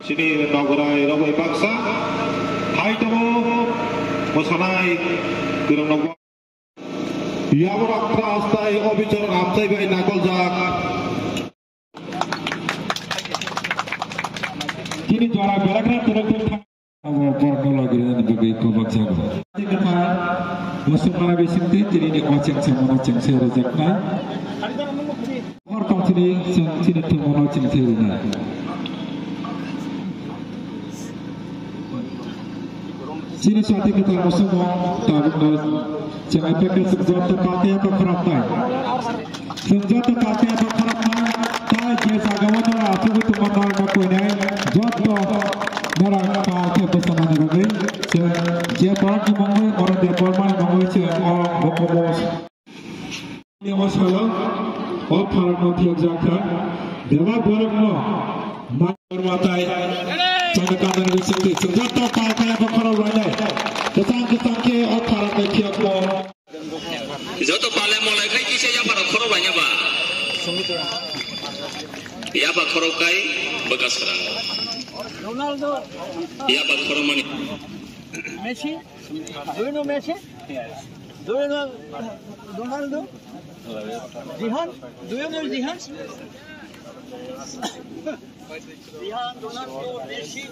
sini Nogorai Robai Baksa Hai Tamo Mosanai Kurang Nogo Yaborak Trastai Obichor Amsai Bai Nakol Jak Kini juara berakna turun Borno lagi dan bagi kobak jago. Kita masuk para besikti jadi di koceng sama koceng saya rejakna. Orang sini tu mana koceng saya na. Sini suatu kita masuk tahu jangan pakai senjata pakai apa kerapai. Senjata pakai apa kerapai. Tak jasa gawan orang asal itu mana nak ni. Jodoh Nara pakai bersama dengan dia orang di Mongol orang di Burma Mongol orang berkobos. Ini masalah. Orang nak tiap jaga. Dewa borong lo. Macam matai. Jangan kandang risiko. Senjata pakai apa kalau lain. Kesang ke orang nak tiap lo. Jodoh paling mulai kai kisah yang pada korban banyak ba. Ya ba korban kai bekas serang. Ronaldo. Ya ba korban mani. Messi. Do you know Messi? Yes. Do you know Ronaldo? Zihan? Do you know Zihan? Zihan, Ronaldo, Messi.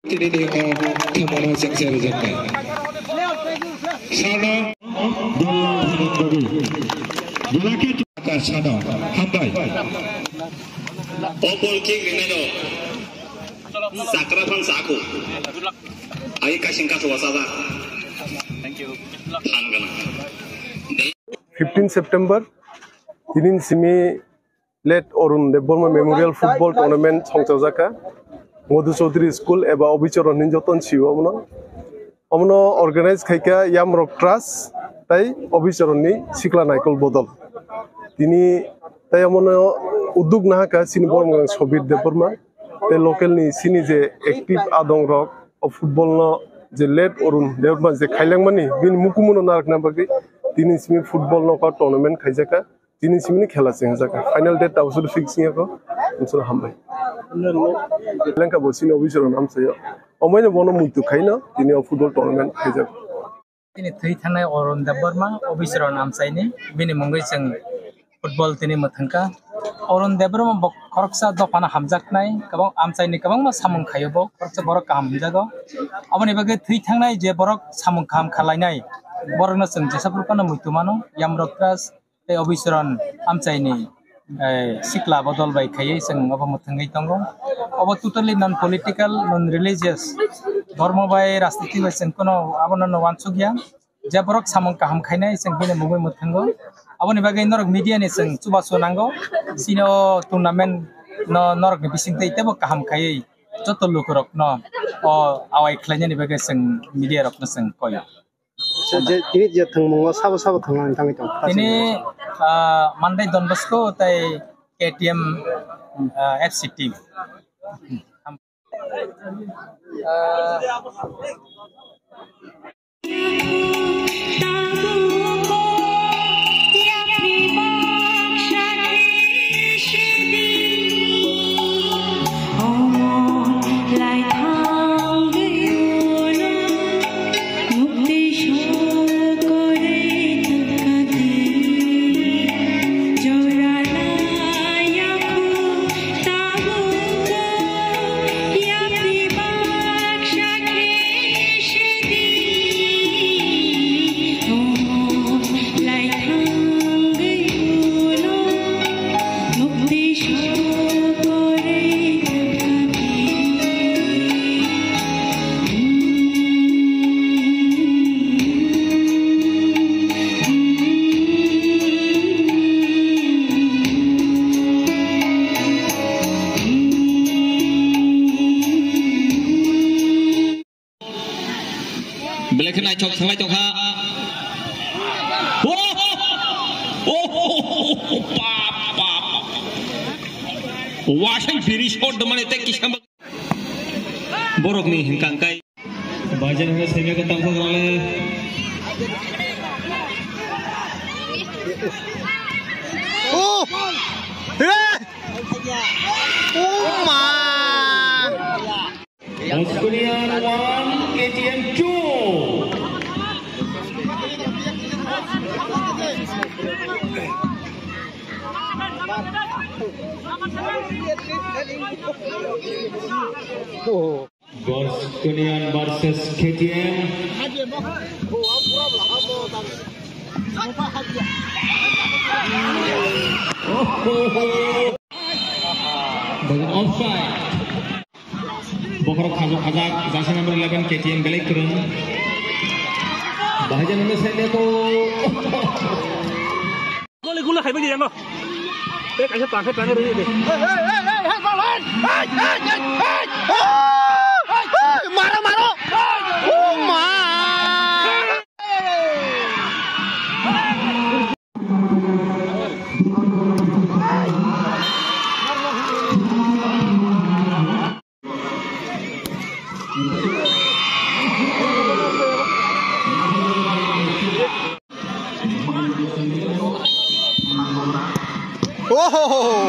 Ini dia kemana yang saya rejakkan. Sana dalam bagi. Belakang kita sana hambai. Opol king ini do. Sakrapan saku. Ayo kasih kasih wasada. Thank you. 15 September Tinin Simi Let Orun Deborma Memorial Football Tournament Songchajaka Modhu Chaudhary School eba Obichoron Ninjoton Chiwa Amno organize khaika Yamrok Trust tai Obichoron ni Sikla Naikol Bodol Tini tai amno udug nahaka sini bormang Sobir Deborma te local ni sini je active adong rock of football no je Let Orun Deborma je khailang mani bin mukumuno narak na bagi Tini simi football no ka tournament khaijaka Tini simi ni khela sengjaka final date ta usul fixing ko usul hambai Lanka bosini Obichoron amsayo Omaine bono muitu khaina tini football tournament khaijaka Tini thui thanai Orun Deborma Obichoron amsaini bini mongoi jeng football tini mathangka Orun Deborma bok koroksa dopana hamjaknai kabang amsaini kabang ma samung khayobo koroksa borok kam hamjago aboni bage thui thangnai je borok samung kham khalainai borokna jeng jesapurpana muitu mano Yamrok Trust te Obichoron amsaini Sikla bodol bai khayai jeng abo mathangai tongo abo totally non political non religious ধর্ম বাই রাজনীতি বাই জeng kono abono no wansugya je borok samung kaham khainai jeng bini mongoi muthango aboni bagai norok media ni jeng chubaso nango sino tournament no norok ni bisingte itebo kaham khayai joto lukurok no o awai khlaina ni bagai jeng media rok no jeng koyo Tini je thangmungo sabo thangan thangai tong ini Mandai Don Bosco tai KTM FC team Oh chok sangai chok ha papa washing very short damane te kisam borok ni hingkang kai bajan me seme ka tang sale Oh ma Australian 1 KTM 2 Australian versus KTM Bagian offside Bokrok khajak jasa number 11 KTM belek turun bahagian nomor saya tu gula khai bagi jangan pe kaisa pakai pakai dulu deh maro maro oh ma Oh,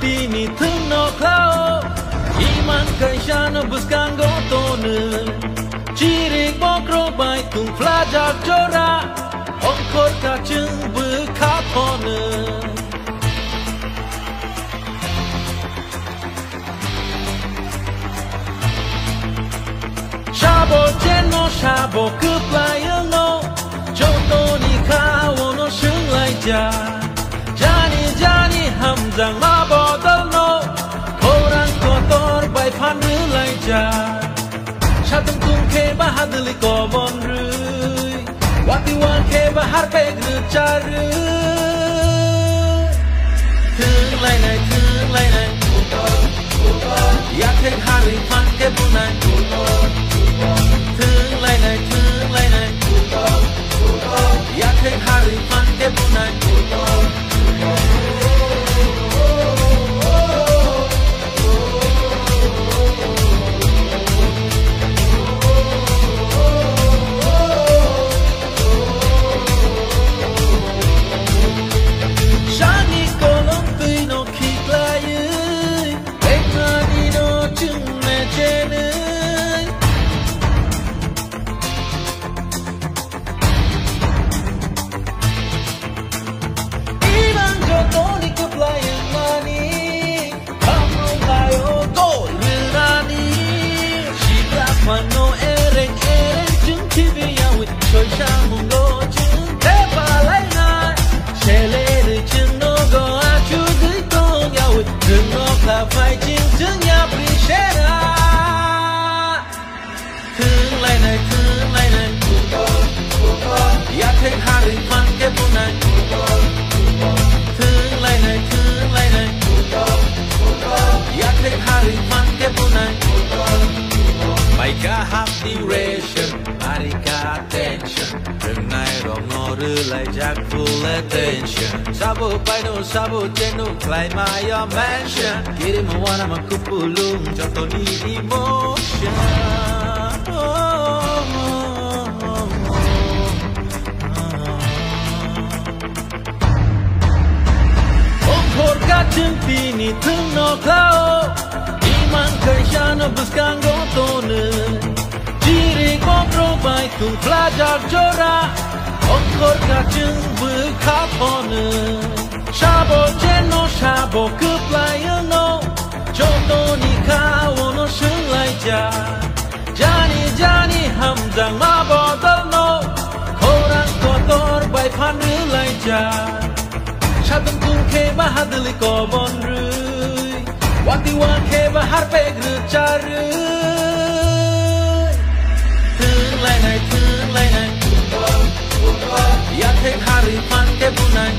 Ini tengok kau Iman kaisana buskan gotone Cirik bokro bai tung pelajar corak Ongkor kaceng bekapone Shabo jeno shabo keplayang no Jodoh ni kawono sheng lai ja Shatang tung ke bahadli ko bon rui Wati wan ke bahar pe gru charu Thương lai này Ya ke hari pan ke bunai Thương lai này Ya ke hari pan ke bunai Mano ereng chứng thi vi nhau trôi sang mùng đô chứng thế và lấy ngay xe lê được chứng nó go a chú dưới tô nhau đừng nó là phải chính chứng nhà bị xe ra thương lại này ya thấy hari fan cái bún này thương lại này ya thấy hari fan cái bún này Maika happy ration, Marika attention. Rừng này rong nó rư lại jack full attention. Sabo paino, sabo chenu, fly my your mansion. Kiri mo wana makupulung, joto ni emotion. Ongkor kacang pini tung no klau. Iman kaisana buskan gotone Jiri kopro bai tung pelajar jora Ongkor kacang berkapone Shabo jeno shabo keplayano Joto nikah wono selai ja Jani hamzang mabodol no Korang kotor bai pandu lai ja Shatung tung ke bahadli kobon rui Wati wan ke bahar pe gru charu Thương lai này Ya ke hari pan ke bunai